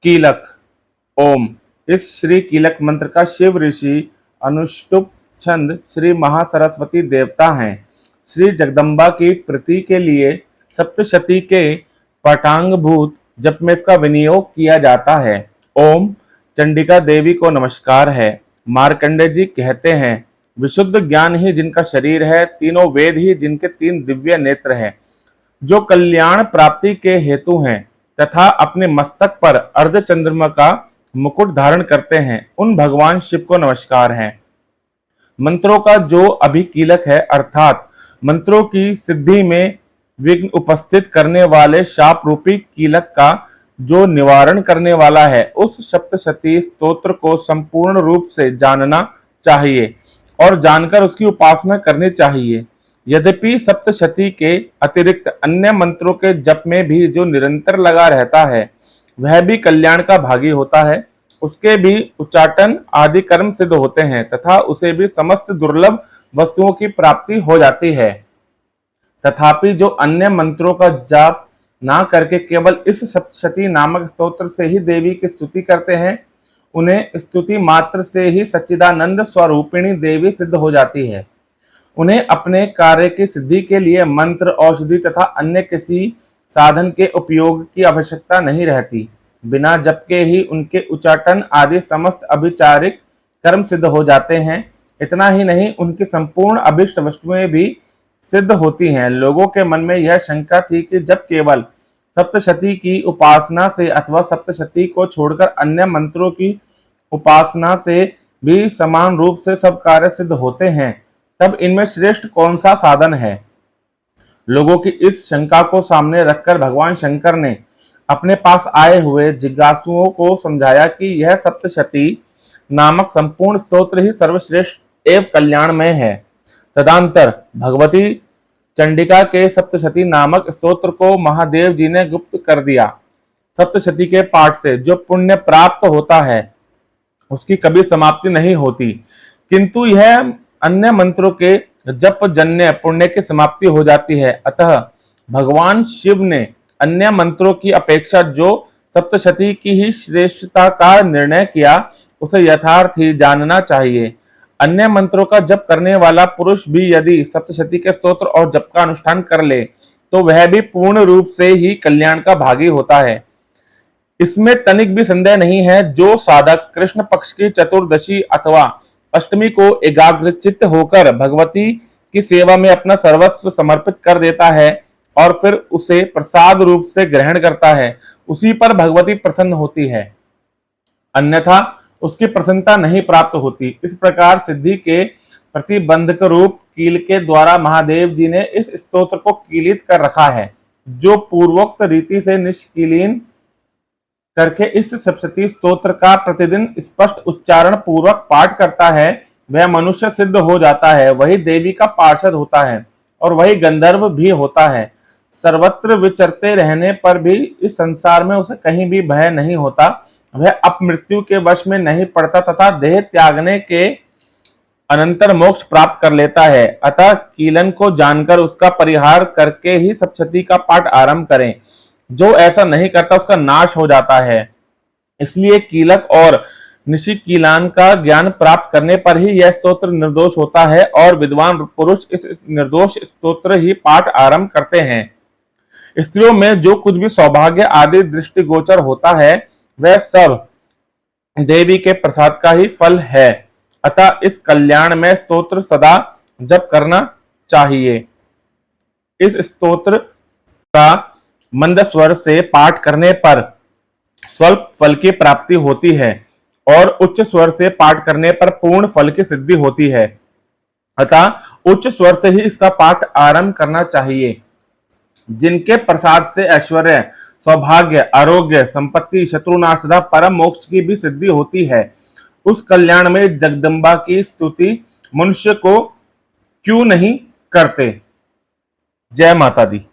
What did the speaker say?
कीलक। ओम। इस श्री कीलक मंत्र का शिव ऋषि अनुष्टुप छंद श्री महासरस्वती देवता हैं। श्री जगदम्बा की प्रीति के लिए सप्तशती के पटांगभूत जप में इसका विनियोग किया जाता है। ओम। चंडिका देवी को नमस्कार है। मार्कंडे जी कहते हैं, विशुद्ध ज्ञान ही जिनका शरीर है, तीनों वेद ही जिनके तीन दिव्य नेत्र हैं, जो कल्याण प्राप्ति के हेतु हैं तथा अपने मस्तक पर अर्ध चंद्रमा का मुकुट धारण करते हैं, उन भगवान शिव को नमस्कार है। मंत्रों का जो अभिकीलक है, अर्थात मंत्रों की सिद्धि में विघ्न उपस्थित करने वाले शाप रूपी कीलक का जो निवारण करने वाला है, उस सप्तशती स्तोत्र को संपूर्ण रूप से जानना चाहिए और जानकर उसकी उपासना करनी चाहिए। यद्यपि सप्तशती के अतिरिक्त अन्य मंत्रों के जप में भी जो निरंतर लगा रहता है, वह भी कल्याण का भागी होता है। उसके भी उच्चाटन आदि कर्म सिद्ध होते हैं तथा उसे भी समस्त दुर्लभ वस्तुओं की प्राप्ति हो जाती है। तथापि जो अन्य मंत्रों का जाप ना करके केवल इस सप्तशती नामक स्तोत्र से ही देवी की स्तुति करते हैं, उन्हें स्तुति मात्र से ही सच्चिदानंद स्वरूपिणी देवी सिद्ध हो जाती है। उन्हें अपने कार्य की सिद्धि के लिए मंत्र, औषधि तथा अन्य किसी साधन के उपयोग की आवश्यकता नहीं रहती। बिना जप के ही उनके उच्चाटन आदि समस्त अभिचारिक कर्म सिद्ध हो जाते हैं। इतना ही नहीं, उनकी संपूर्ण अभिष्ट वस्तुएं भी सिद्ध होती हैं। लोगों के मन में यह शंका थी कि जब केवल सप्तशती की उपासना से अथवा सप्तशती को छोड़कर अन्य मंत्रों की उपासना से भी समान रूप से सब कार्य सिद्ध होते हैं, तब इनमें श्रेष्ठ कौन सा साधन है। लोगों की इस शंका को सामने रखकर भगवान शंकर ने अपने पास आए हुए जिज्ञासुओं को समझाया कि यह सप्तशती नामक संपूर्ण स्तोत्र ही सर्वश्रेष्ठ एवं कल्याणमय है। तदंतर भगवती चंडिका के सप्तशती नामक स्तोत्र को महादेव जी ने गुप्त कर दिया। सप्तशती के पाठ से जो पुण्य प्राप्त होता है, उसकी कभी समाप्ति नहीं होती, किंतु यह अन्य मंत्रों के जप जन्य पुण्य की समाप्ति हो जाती है। अतः भगवान शिव ने अन्य मंत्रों की अपेक्षा जो सप्तशती की ही श्रेष्ठता का निर्णय किया, उसे यथार्थ ही जानना चाहिए। अन्य मंत्रों का जप करने वाला पुरुष भी यदि सप्तशती के स्तोत्र और जप का अनुष्ठान कर ले, तो वह भी पूर्ण रूप से ही कल्याण का भागी होता है। इसमें तनिक भी संदेह नहीं है। जो साधक कृष्ण पक्ष की चतुर्दशी अथवा अष्टमी को एकाग्रचित्त होकर भगवती की सेवा में अपना सर्वस्व समर्पित कर देता है और फिर उसे प्रसाद रूप से ग्रहण करता है, उसी पर भगवती प्रसन्न होती है, अन्यथा उसकी प्रसन्नता नहीं प्राप्त होती। इस प्रकार सिद्धि के प्रतिबंधक रूप कील के द्वारा महादेव जी ने इस स्तोत्र को कीलित कर रखा है। जो पूर्वोक्त रीति से निष्कीलीन करके इस सप्तशती स्तोत्र का प्रतिदिन स्पष्ट उच्चारण पूर्वक पाठ करता है, वह मनुष्य सिद्ध हो जाता है, वही देवी का पार्षद होता है और वही गंधर्व भी होता है। सर्वत्र विचरते रहने पर भी इस संसार में उसे कहीं भी भय नहीं होता। वह अपमृत्यु के वश में नहीं पड़ता तथा देह त्यागने के अनंतर मोक्ष प्राप्त कर लेता है। अतः कीलन को जानकर उसका परिहार करके ही सप्तशती का पाठ आरंभ करें। जो ऐसा नहीं करता उसका नाश हो जाता है। इसलिए कीलक और निशिकीलान का ज्ञान प्राप्त करने पर ही यह स्तोत्र निर्दोष होता है और विद्वान पुरुष इस निर्दोष स्तोत्र ही पाठ आरंभ करते हैं। स्त्रियों में जो कुछ भी सौभाग्य आदि दृष्टिगोचर होता है, वह सब देवी के प्रसाद का ही फल है। अतः इस कल्याण में स्तोत्र सदा जप करना चाहिए। इस स्तोत्र का मंद स्वर से पाठ करने पर स्वल्प फल की प्राप्ति होती है और उच्च स्वर से पाठ करने पर पूर्ण फल की सिद्धि होती है। अतः उच्च स्वर से ही इसका पाठ आरंभ करना चाहिए। जिनके प्रसाद से ऐश्वर्य, सौभाग्य, आरोग्य, संपत्ति, शत्रुनाश तथा परम मोक्ष की भी सिद्धि होती है, उस कल्याण में जगदम्बा की स्तुति मनुष्य को क्यों नहीं करते। जय माता दी।